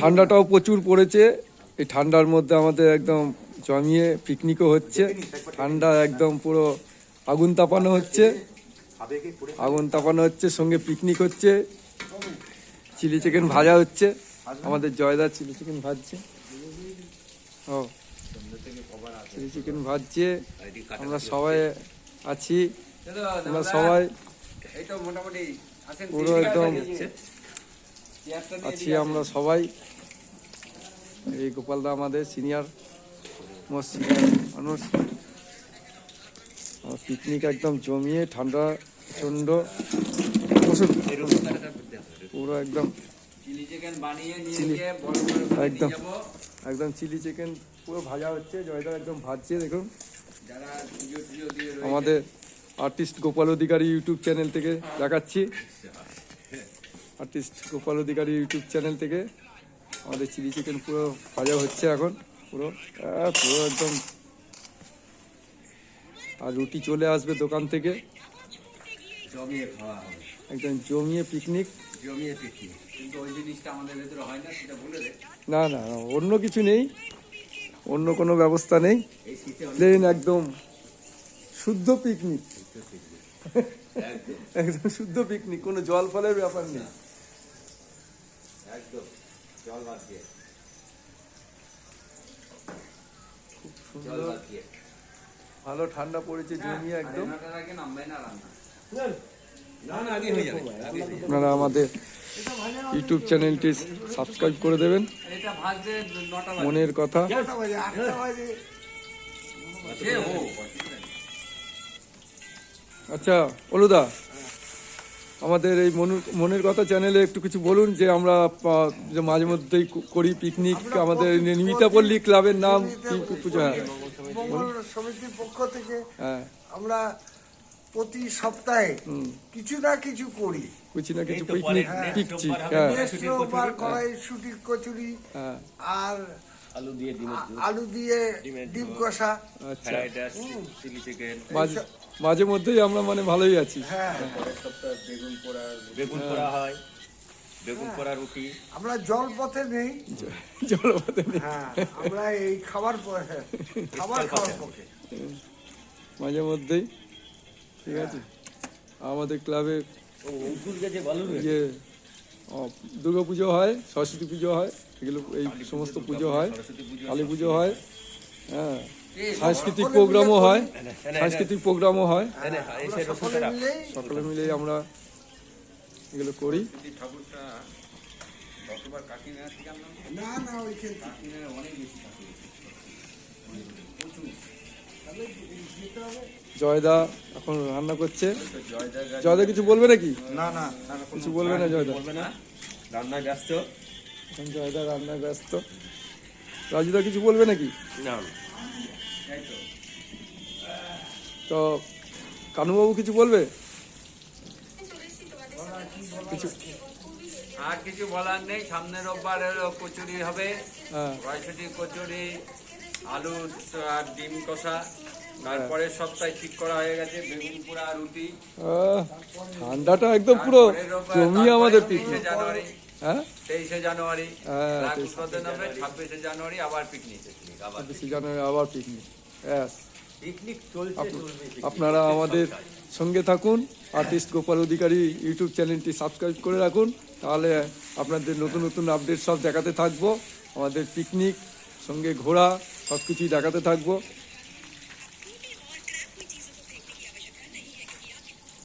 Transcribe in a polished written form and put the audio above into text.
ঠান্ডাটাও প্রচুর পড়েছে। এই ঠান্ডার মধ্যে আমাদের একদম জমিয়ে পিকনিকও হচ্ছে। ঠান্ডা একদম পুরো আগুন তাপানো হচ্ছে, সঙ্গে পিকনিক হচ্ছে, চিলি চিকেন ভাজা হচ্ছে। আমাদের জয়দা চিলি চিকেন ভাজছে। ও চিলি চিকেন ভাজছে, আমরা সবাই আছি। আমরা সবাই পুরো একদম আছি আমরা সবাই। এই গোপালদা আমাদের সিনিয়র মোস্ট সিনিয়র মানুষ। পিকনিক একদম জমিয়ে ঠান্ডা প্রচন্ড পুরো একদম একদম একদম চিলি চিকেন পুরো ভাজা হচ্ছে। জয়দা একদম ভাজছে দেখুন। আমাদের আর্টিস্ট গোপাল অধিকারী ইউটিউব চ্যানেল থেকে দেখাচ্ছি। আর্টিস্ট গোপাল অধিকারী ইউটিউব চ্যানেল থেকে আমাদের চিলি চিকেন পুরো ভাজা হচ্ছে এখন পুরো পুরো একদম। আর রুটি চলে আসবে দোকান থেকে, একদম জমিয়ে পিকনিক। না না অন্য কিছু নেই, অন্য কোনো ব্যবস্থা নেই। প্লেন একদম শুদ্ধ পিকনিক, একদম শুদ্ধ পিকনিক, কোনো জল ফলের ব্যাপার নেই। খুব সুন্দর, ভালো ঠান্ডা পড়েছে জমিয়ে একদম। আপনারা আমাদের ইউটিউব চ্যানেলটি সাবস্ক্রাইব করে দেবেন। মনের কথা। আচ্ছা অলুদা, আমাদের এই মনের কথা চ্যানেলে একটু কিছু বলুন, যে আমরা যে মাঝে মধ্যেই করি পিকনিক, আমাদের নিমিতাপল্লী ক্লাবের নাম পূজা সমিতির পক্ষ থেকে আমরা প্রতি সপ্তাহে কিছু না কিছু করি, কিছু পিকনিক পিকছি। কড়াই শুটি কচুরি আর আলু দিয়ে ডিম কষা, মাঝে মধ্যেই আমরা মানে ভালোই আছি। বেগুন পোড়া হয়, বেগুন পোড়া রুটি। আমরা জলপথে নেই, আমরা এই খাবার খাওয়ার পক্ষে মাঝে মধ্যেই। ঠিক আছে, আমাদের ক্লাবে ইয়ে দুর্গা পুজো হয়, সরস্বতী পুজো হয়, এগুলো এই সমস্ত পুজো হয়, কালী পুজো হয়, হ্যাঁ, সাংস্কৃতিক প্রোগ্রামও হয়, সকলে মিলেই আমরা এগুলো করি। জয়দা এখন রান্না করছে। জয়দা কিছু বলবে নাকি? না না কিছু বলবে না জয়দা, রান্নায় ব্যস্ত। এখন জয়দা রান্নায় ব্যস্ত। রাজুদা কিছু বলবে নাকি? না। তো কানুবাবু কিছু বলবে? কিছু আর কিছু বলার নেই। সামনের রোববার কচুরি হবে, কড়াইশুঁটি কচুরি, আলু আর ডিম কষা। তারপরে সপ্তাহে ঠিক করা হয়ে গেছে বেগুন পোড়া রুটি। ঠান্ডাটা একদম পুরো জমিয়ে আমাদের পিকনিক। 23শে জানুয়ারি 26শে জানুয়ারি আবার পিকনিক। পিকনিক চলছে। আপনারা আমাদের সঙ্গে থাকুন, আর্টিস্ট গোপাল অধিকারী ইউটিউব চ্যানেলটি সাবস্ক্রাইব করে রাখুন, তাহলে আপনাদের নতুন নতুন আপডেট সব দেখাতে থাকবো। আমাদের পিকনিক সঙ্গে ঘোরা সব কিছুই দেখাতে থাকবো।